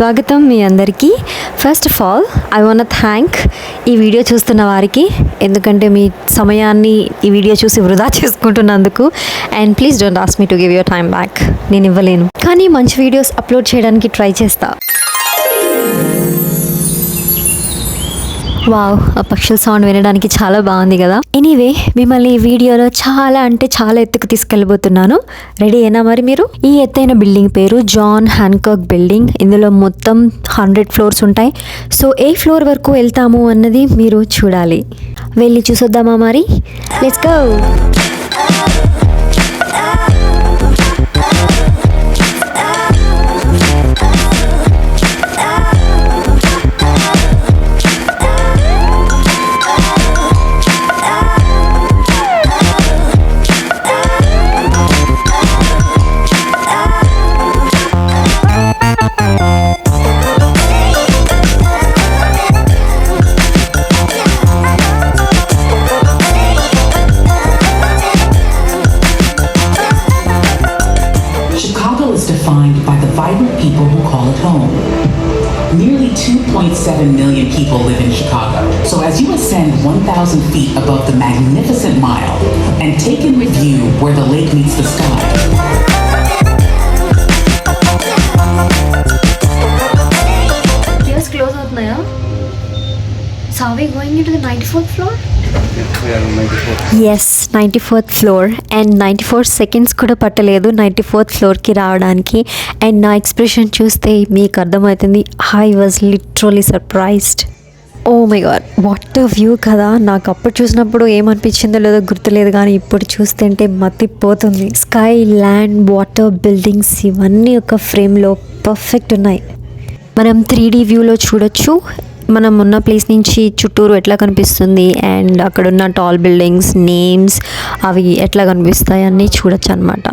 స్వాగతం మీ అందరికీ. First of all I want thank ఈ వీడియో చూస్తున్న వారికి, ఎందుకంటే మీ సమయాన్ని ఈ వీడియో చూసి వృధా చేసుకుంటున్నందుకు. And please don't ask me to give your time back. నేను ఇవ్వలేను, కానీ మంచి వీడియోస్ అప్లోడ్ చేయడానికి ట్రై చేస్తా. వావ్, ఆ పక్షుల సౌండ్ వినడానికి చాలా బాగుంది కదా. ఎనీవే, మిమ్మల్ని ఈ వీడియోలో చాలా అంటే చాలా ఎత్తుకు తీసుకెళ్ళబోతున్నాను. రెడీ అయినా మరి మీరు? ఈ ఎత్తైన బిల్డింగ్ పేరు జాన్ హ్యాన్కాక్ బిల్డింగ్. ఇందులో మొత్తం 100 ఫ్లోర్స్ ఉంటాయి. సో ఏ ఫ్లోర్ వరకు వెళ్తాము అన్నది మీరు చూడాలి. వెళ్ళి చూసొద్దామా మరి? Let's go. Defined by the vibrant people who call it home. Nearly 2.7 million people live in Chicago. So as you ascend 1,000 feet above the magnificent Mile and take in review where the lake meets the sky. Just close out now. So are we going into the 94th floor? Yes, 94th floor. And 94 seconds కూడా పట్టలేదు 94th ఫ్లోర్కి రావడానికి. And నా expression చూస్తే మీకు అర్థమవుతుంది, I was literally surprised. Oh my God, what a view కదా. నాకు అప్పుడు చూసినప్పుడు ఏమనిపించిందో లేదో గుర్తులేదు, కానీ ఇప్పుడు చూస్తుంటే మతిపోతుంది. స్కై, ల్యాండ్, వాటర్, బిల్డింగ్స్ ఇవన్నీ ఒక ఫ్రేమ్లో పర్ఫెక్ట్ ఉన్నాయి. మనం 3D వ్యూలో చూడొచ్చు. మనం ఉన్న ప్లేస్ నుంచి చుట్టూరు ఎట్లా కనిపిస్తుంది అండ్ అక్కడున్న టాల్ బిల్డింగ్స్ నేమ్స్ అవి ఎట్లా కనిపిస్తాయి అన్నీ చూడొచ్చు అనమాట.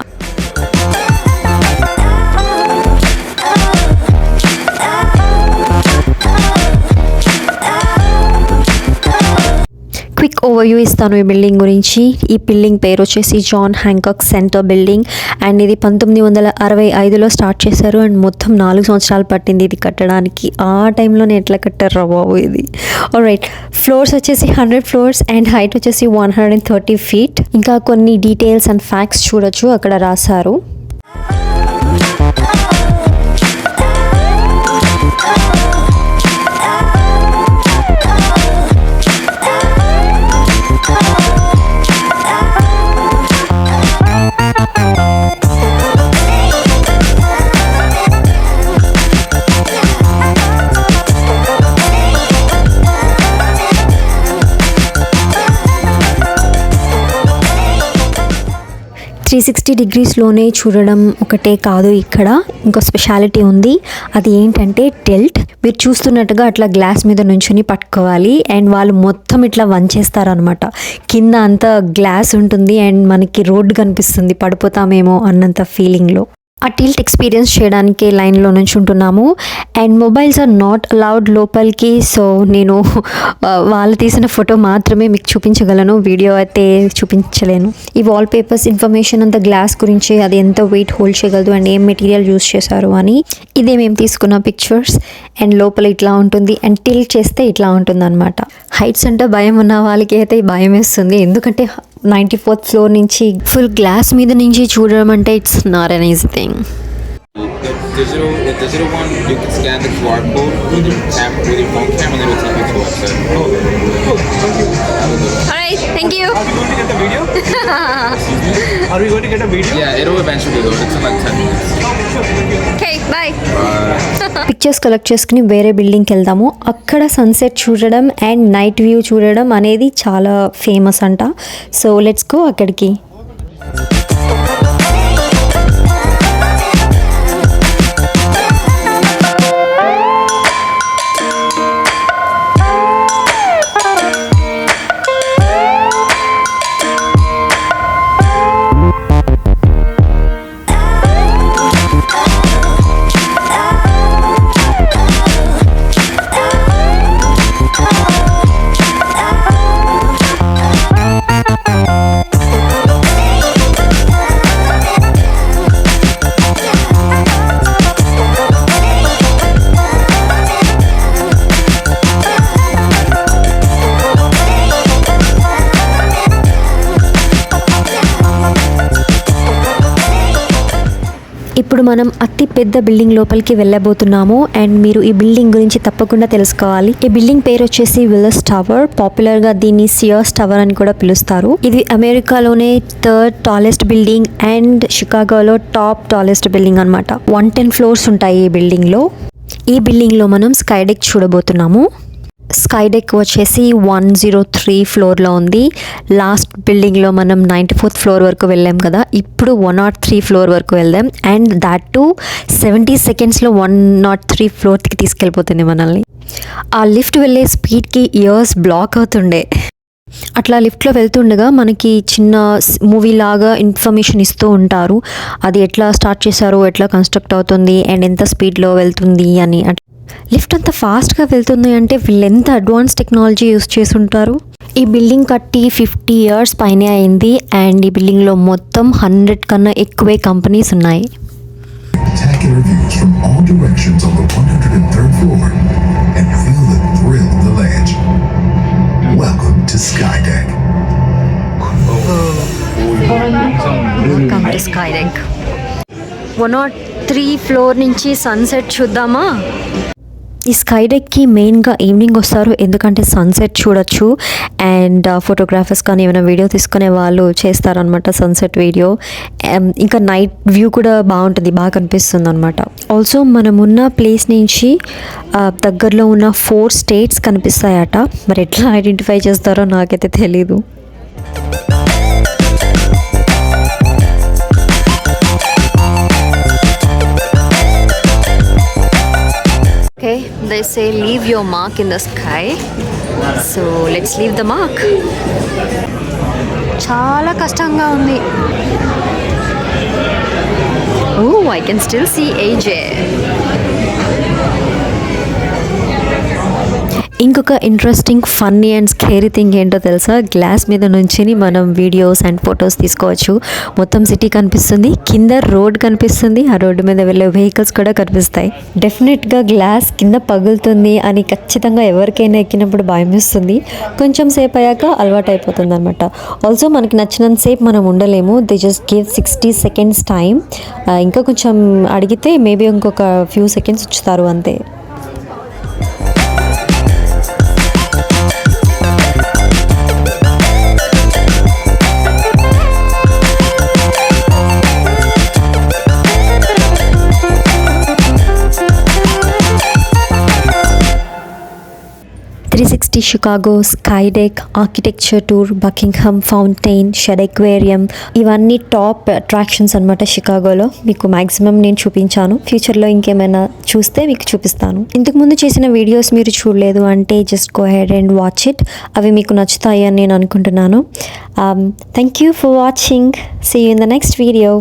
క్విక్ ఓవర్వ్యూ ఇస్తాను ఈ బిల్డింగ్ గురించి. ఈ బిల్డింగ్ పేరు వచ్చేసి John Hancock Center building. And ఇది 1965లో స్టార్ట్ చేశారు. అండ్ మొత్తం 4 సంవత్సరాలు పట్టింది ఇది కట్టడానికి. ఆ టైంలోనే ఎట్లా కట్టారు బాబు ఇది. ఆల్రైట్, ఫ్లోర్స్ వచ్చేసి 100 ఫ్లోర్స్ అండ్ హైట్ వచ్చేసి 130 ఫీట్. ఇంకా కొన్ని డీటెయిల్స్ అండ్ ఫ్యాక్ట్స్ చూడొచ్చు, అక్కడ రాశారు. $360 చూడడం ఒకటే కాదు, ఇక్కడ ఇంకో స్పెషాలిటీ ఉంది. అది ఏంటంటే టెల్ట్. మీరు చూస్తున్నట్టుగా అట్లా గ్లాస్ మీద నుంచుని పట్టుకోవాలి అండ్ వాళ్ళు మొత్తం ఇట్లా వంచేస్తారు అనమాట. కింద అంతా గ్లాస్ ఉంటుంది అండ్ మనకి రోడ్డు కనిపిస్తుంది, పడిపోతామేమో అన్నంత ఫీలింగ్లో. ఆ టిల్ట్ ఎక్స్పీరియన్స్ చేయడానికి లైన్లో నుంచి ఉంటున్నాము. And mobiles are not allowed లోపలికి. సో నేను వాళ్ళు తీసిన ఫోటో మాత్రమే మీకు చూపించగలను, వీడియో అయితే చూపించలేను. ఈ వాల్ పేపర్స్ ఇన్ఫర్మేషన్ అంతా గ్లాస్ గురించి, అది ఎంత వెయిట్ హోల్డ్ చేయగలదు అండ్ ఏం మెటీరియల్ యూస్ చేశారు అని. ఇదే మేము తీసుకున్న పిక్చర్స్. అండ్ లోపల ఇట్లా ఉంటుంది అండ్ టిల్ట్ చేస్తే ఇట్లా ఉంటుంది అనమాట. హైట్స్ అంటే భయం ఉన్న వాళ్ళకి అయితే భయం వేస్తుంది, ఎందుకంటే 94th ఫ్లోర్ నుంచి ఫుల్ గ్లాస్ మీద నుంచి చూడడం అంటే it's not an easy thing. The digital one, you can scan the QR code with your phone camera and it will take you to a website. Thank you. Alright, thank you. Are we going to get the video? Are we going to get a video? Yeah, it'll eventually go. It's in like 10 minutes. Okay, bye. Pictures collect చేసుకుని వేరే బిల్డింగ్కి వెళ్దాము. అక్కడ sunset చూడడం and night view చూడడం అనేది చాలా famous అంట. సో లెట్స్ గో అక్కడికి. ఇప్పుడు మనం అతి పెద్ద బిల్డింగ్ లోపలికి వెళ్ళబోతున్నాము అండ్ మీరు ఈ బిల్డింగ్ గురించి తప్పకుండా తెలుసుకోవాలి. ఈ బిల్డింగ్ పేరు వచ్చేసి విల్లస్ టవర్. పాపులర్ గా దీన్ని సియర్స్ టవర్ అని కూడా పిలుస్తారు. ఇది అమెరికాలోనే 3rd టాలెస్ట్ బిల్డింగ్ అండ్ షికాగోలో టాప్ టాలెస్ట్ బిల్డింగ్ అన్నమాట. 110 ఫ్లోర్స్ ఉంటాయి ఈ బిల్డింగ్ లో. ఈ బిల్డింగ్ లో మనం స్కై డెక్ చూడబోతున్నాము. స్కై డెక్ వచ్చేసి 103 ఫ్లోర్లో ఉంది. లాస్ట్ బిల్డింగ్లో మనం 94th ఫ్లోర్ వరకు వెళ్ళాం కదా, ఇప్పుడు 103 ఫ్లోర్ వరకు వెళ్దాం. అండ్ దాట్ టు 70 సెకండ్స్లో 103 ఫ్లోర్కి తీసుకెళ్ళిపోతుంది మనల్ని. ఆ లిఫ్ట్ వెళ్ళే స్పీడ్కి ఇయర్స్ బ్లాక్ అవుతుండే. అట్లా లిఫ్ట్లో వెళ్తుండగా మనకి చిన్న మూవీ లాగా ఇన్ఫర్మేషన్ ఇస్తూ ఉంటారు. అది ఎట్లా స్టార్ట్ చేశారు, ఎట్లా కన్స్ట్రక్ట్ అవుతుంది అండ్ ఎంత స్పీడ్లో వెళ్తుంది అని. లిఫ్ట్ అంత ఫాస్ట్గా వెళ్తుంది అంటే వీళ్ళు ఎంత అడ్వాన్స్ టెక్నాలజీ యూస్ చేసి ఉంటారు. ఈ బిల్డింగ్ కట్టి 50 ఇయర్స్ పైనే అయింది అండ్ ఈ బిల్డింగ్లో మొత్తం 100 కన్నా ఎక్కువే కంపెనీస్ ఉన్నాయి. Spectacular views from all directions on the 103rd floor and feel the thrill of the ledge. Welcome to Skydeck. Welcome to sky deck. 103 floor నుంచి సన్సెట్ చూద్దామా? ఈ స్కై డెక్కి మెయిన్గా ఈవినింగ్ వస్తారు, ఎందుకంటే సన్సెట్ చూడొచ్చు అండ్ ఫోటోగ్రాఫర్స్ కానీ ఏమైనా వీడియో తీసుకునే వాళ్ళు చేస్తారనమాట సన్సెట్ వీడియో. ఇంకా నైట్ వ్యూ కూడా బాగుంటుంది, బాగా కనిపిస్తుంది అనమాట. ఆల్సో మనం ఉన్న ప్లేస్ నుంచి దగ్గరలో ఉన్న 4 స్టేట్స్ కనిపిస్తాయట. మరి ఎట్లా ఐడెంటిఫై చేస్తారో నాకైతే తెలీదు. Okay, they say leave your mark in the sky. So let's leave the mark. చాలా కష్టంగా ఉంది. Oh, I can still see AJ. ఇంకొక interesting funny and scary thing ఏంటో తెలుసా? గ్లాస్ మీద నుంచి మనం వీడియోస్ అండ్ ఫొటోస్ తీసుకోవచ్చు. మొత్తం సిటీ కనిపిస్తుంది, కింద రోడ్ కనిపిస్తుంది, ఆ రోడ్డు మీద వెళ్ళే వెహికల్స్ కూడా కనిపిస్తాయి. డెఫినెట్గా గ్లాస్ కింద పగులుతుంది అని ఖచ్చితంగా ఎవరికైనా ఎక్కినప్పుడు భయం వేస్తుంది. కొంచెం సేపు అయ్యాక అలవాటు అయిపోతుంది అనమాట. ఆల్సో మనకి నచ్చినంత సేపు మనం ఉండలేము. They just give 60 seconds time. ఇంకా కొంచెం అడిగితే మేబీ ఇంకొక ఫ్యూ సెకండ్స్ ఉంచుతారు అంతే. Chicago sky deck architecture tour, Buckingham fountain, shed aquarium, ఇవన్నీ టాప్ అట్రాక్షన్స్ అనమాట షికాగోలో. మీకు మ్యాక్సిమం నేను చూపించాను. ఫ్యూచర్లో ఇంకేమైనా చూస్తే మీకు చూపిస్తాను. ఇంతకుముందు చేసిన వీడియోస్ మీరు చూడలేదు అంటే just go ahead and watch it. అవి మీకు నచ్చుతాయి అని నేను అనుకుంటున్నాను. Thank you for watching. See you in the next video.